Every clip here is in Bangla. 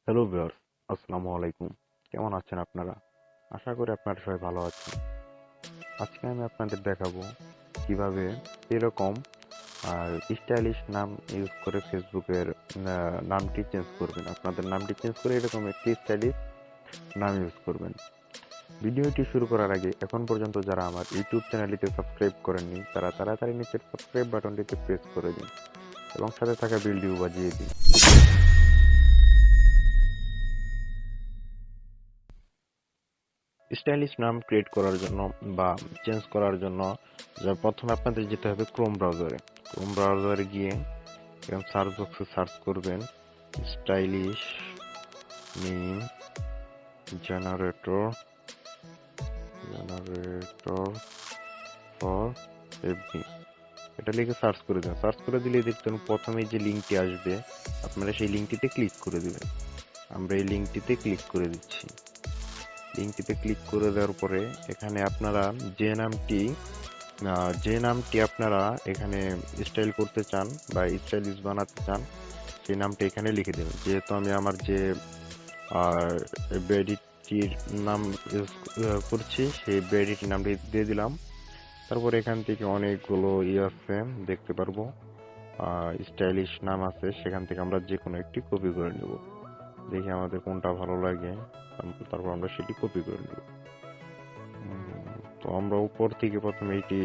হ্যালো ভিউয়ার্স, আসসালামু আলাইকুম। কেমন আছেন আপনারা? আশা করি আপনারা সবাই ভালো আছেন। আজকে আমি আপনাদের দেখাবো কিভাবে এরকম স্টাইলিশ নাম ইউজ করে ফেসবুকের নামটি চেঞ্জ করবেন। আপনাদের নামটি চেঞ্জ করে এরকম একটি স্টাইলিশ নাম ইউজ করবেন। ভিডিওটি শুরু করার আগে এখন পর্যন্ত যারা আমার ইউটিউব চ্যানেলটিতে সাবস্ক্রাইব করেননি তারা তাড়াতাড়ি নিচের সাবস্ক্রাইব বাটনটিতে প্রেস করে দিন এবং সাথে থাকা বেলটিও বাজিয়ে দিন। স্টাইলিশ নাম ক্রিয়েট করার জন্য বা চেঞ্জ করার জন্য প্রথমে আপনাদের যেতে হবে ক্রোম ব্রাউজারে গিয়ে এখানে সার্চ বক্সে সার্চ করবেন stylish name generator for FB এটা লিখে সার্চ করে দেন। সার্চ করে দিলে দেখবেন প্রথমে যে লিঙ্কটি আসবে আপনারা সেই লিঙ্কটিতে ক্লিক করে দিবেন। আমরা এই লিঙ্কটিতে ক্লিক করে দিচ্ছি। লিঙ্কটিতে ক্লিক করে দেওয়ার পরে এখানে আপনারা যে নামটি আপনারা এখানে স্টাইল করতে চান বা স্টাইলিশ বানাতে চান সেই নামটা এখানে লিখে দেবেন। যেহেতু আমি আমার যে বেডিটির নাম ইউজ করছি সেই বেডিটির নামটি দিয়ে দিলাম। তারপর এখান থেকে অনেকগুলো আছে দেখতে পারবো, স্টাইলিশ নাম আছে, সেখান থেকে আমরা যে কোনো একটি কপি করে নেব। দেখি আমাদের কোনটা ভালো লাগে, তারপর আমরা সেটি কপি করে নেব। তো আমরা উপর থেকে প্রথমে এটি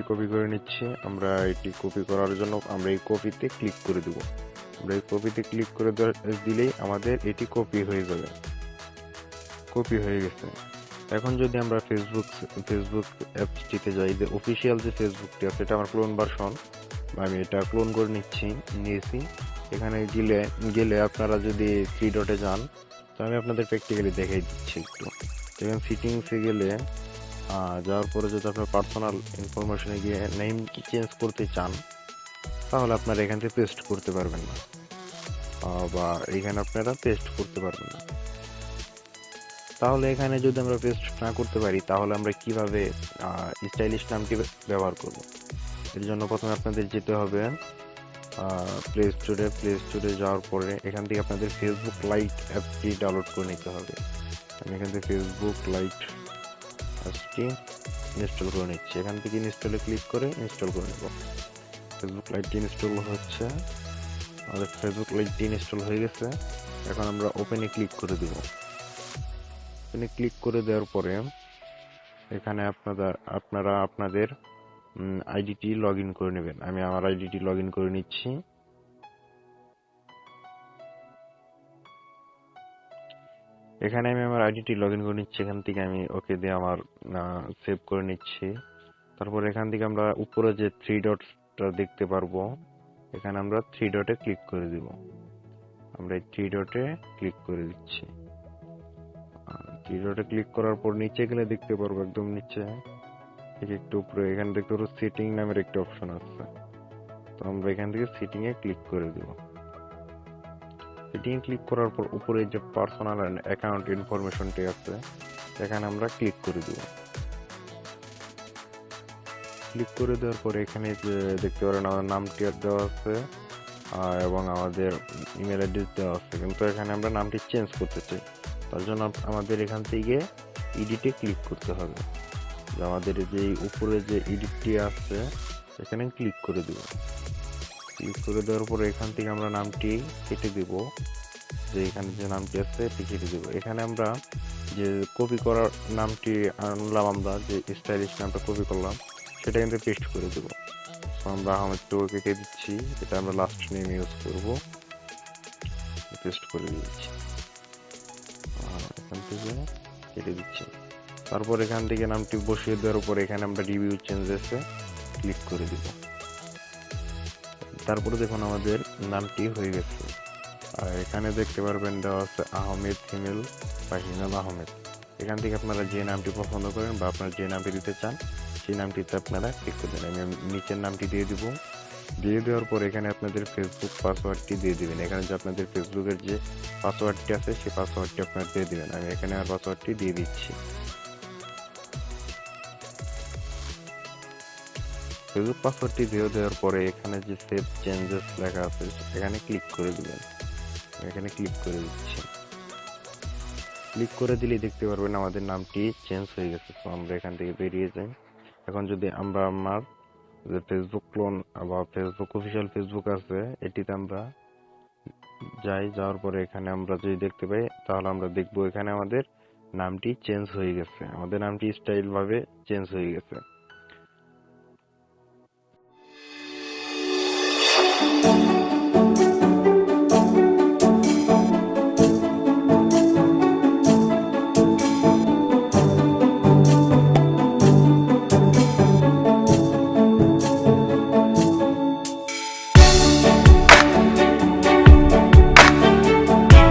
কপি করে নিচ্ছি। আমরা এটি কপি করার জন্য আমরা এই কপিতে ক্লিক করে দেব। আমরা এই কপিতে ক্লিক করে দিলেই আমাদের এটি কপি হয়ে যাবে। কপি হয়ে গেছে। এখন যদি আমরা ফেসবুক অ্যাপসটিতে যাই, যে অফিসিয়াল যে ফেসবুকটি আছে এটা আমার ক্লোন ভার্সন, আমি এটা ক্লোন করে নিয়েছি। এখানে গেলে আপনারা যদি 3 ডটে যান, তো আমি আপনাদের প্র্যাকটিক্যালি দেখাই দিচ্ছি একটু। এখানে সেটিংসে গেলে যাওয়ার পরে যদি আপনার পার্সোনাল ইনফরমেশনে গিয়ে নেম চেঞ্জ করতে চান তাহলে আপনারা এখান থেকে পেস্ট করতে পারবেন না, বা এখানে আপনারা পেস্ট করতে পারবেন না। তাহলে এখানে যদি আমরা পেস্ট না করতে পারি তাহলে আমরা কিভাবে স্টাইলিশ নামটি ব্যবহার করব? এর জন্য প্রথমে আপনাদের যেতে হবে প্লে স্টোরে যাওয়ার পরে এখান থেকে আপনাদের ফেসবুক লাইট অ্যাপটি ডাউনলোড করে নিতে হবে। আমি এখান থেকে ফেসবুক লাইট অ্যাপটি ইনস্টল করে নিচ্ছি। এখান থেকে ইনস্টলে ক্লিক করে ইনস্টল করে নেব। ফেসবুক লাইটটি ইনস্টল হচ্ছে। আমাদের ফেসবুক লাইটটি ইনস্টল হয়ে গেছে। এখন আমরা ওপেনে ক্লিক করে দেব। ওপেনে ক্লিক করে দেওয়ার পরে এখানে আপনারা আপনাদের আইডিটি লগ ইন করে নেবেন। আমি আমার আইডিটি লগ ইন করে নিচ্ছি। এখানে আমি আমার আইডিটি লগ ইন করে নিচ্ছি। এখান থেকে আমি ওকে দিয়ে আমার সেভ করে নিচ্ছি। তারপর এখান থেকে আমরা উপরে যে 3 ডটটা দেখতে পারবো, এখানে আমরা 3 ডটে ক্লিক করে দিব। আমরা এই 3 ডটে ক্লিক করে দিচ্ছি। 3 ডটে ক্লিক করার পর নিচে গেলে দেখতে পারবো, একদম নিচে একটু উপরে এখানে দেখতে পারবো সেটিং নামের একটা অপশন আছে। তো আমরা এখান থেকে সেটিং এ ক্লিক করে দিব। সেটিং ক্লিক করার পর উপরে যে পার্সোনাল অ্যাকাউন্ট ইনফরমেশনটি আছে এখানে আমরা ক্লিক করে দিব। ক্লিক করে দেওয়ার পরে এখানে যে দেখতে পারেন আমার নামটি দেওয়া আছে এবং আমাদের ইমেল অ্যাড্রেস দেওয়া আছে, কিন্তু এখানে আমরা নামটি চেঞ্জ করতে চাই। তার জন্য আমাদের এখান থেকে এডিটে ক্লিক করতে হবে। আমাদের যে উপরে যে এডিটটি আছে এখানে ক্লিক করে দেব। ক্লিক করে দেওয়ার পরে এখান থেকে আমরা নামটি কেটে দেব। যে এখানে যে নামটি আছে এটি কেটে দেব। এখানে আমরা যে কপি করার নামটি আনলাম, আমরা যে স্টাইলিশ নামটা কপি করলাম সেটা কিন্তু পেস্ট করে দেব। আমরা আহমেদটাও কেটে দিচ্ছি, এটা আমরা লাস্ট নেম ইউজ করব। পেস্ট করে দিচ্ছি, এখান থেকে কেটে দিচ্ছি। তারপর এখান থেকে নামটি বসিয়ে দেওয়ার উপর এখানে আমরা রিভিউ চেঞ্জেসে ক্লিক করে দিব। তারপরে দেখুন আমাদের নামটি হয়ে গেছে। আর এখানে দেখতে পারবেন দেওয়া আছে আহমেদ ফিমেল বা হিমেল আহমেদ। এখান থেকে আপনারা যে নামটি পছন্দ করেন বা আপনারা যে নামটি দিতে চান সেই নামটিতে আপনারা ক্লিক করে দেন। আমি নিচের নামটি দিয়ে দিব। দিয়ে দেওয়ার পর এখানে আপনাদের ফেসবুক পাসওয়ার্ডটি দিয়ে দিবেন। এখানে যে আপনাদের ফেসবুকের যে পাসওয়ার্ডটি আছে সেই পাসওয়ার্ডটি আপনারা দিয়ে দিবেন। আমি এখানে আমার পাসওয়ার্ডটি দিয়ে দিচ্ছি। ফেসবুক পাসওয়ার্ডটি দেওয়ার পরে এখানে যে সেভ চেঞ্জেস লেখা আছে এখানে ক্লিক করে দিবেন। এখানে ক্লিক করে দিচ্ছি। ক্লিক করে দিলেই দেখতে পারবেন আমাদের নামটি চেঞ্জ হয়ে গেছে। তো আমরা এখান থেকে বেরিয়ে যাই। এখন যদি আমরা আমার যে ফেসবুক ক্লোন বা ফেসবুক অফিসিয়াল ফেসবুক আছে এটিতে আমরা যাই, যাওয়ার পরে এখানে আমরা যদি দেখতে পাই তাহলে আমরা দেখবো এখানে আমাদের নামটি চেঞ্জ হয়ে গেছে। আমাদের নামটি স্টাইল ভাবে চেঞ্জ হয়ে গেছে।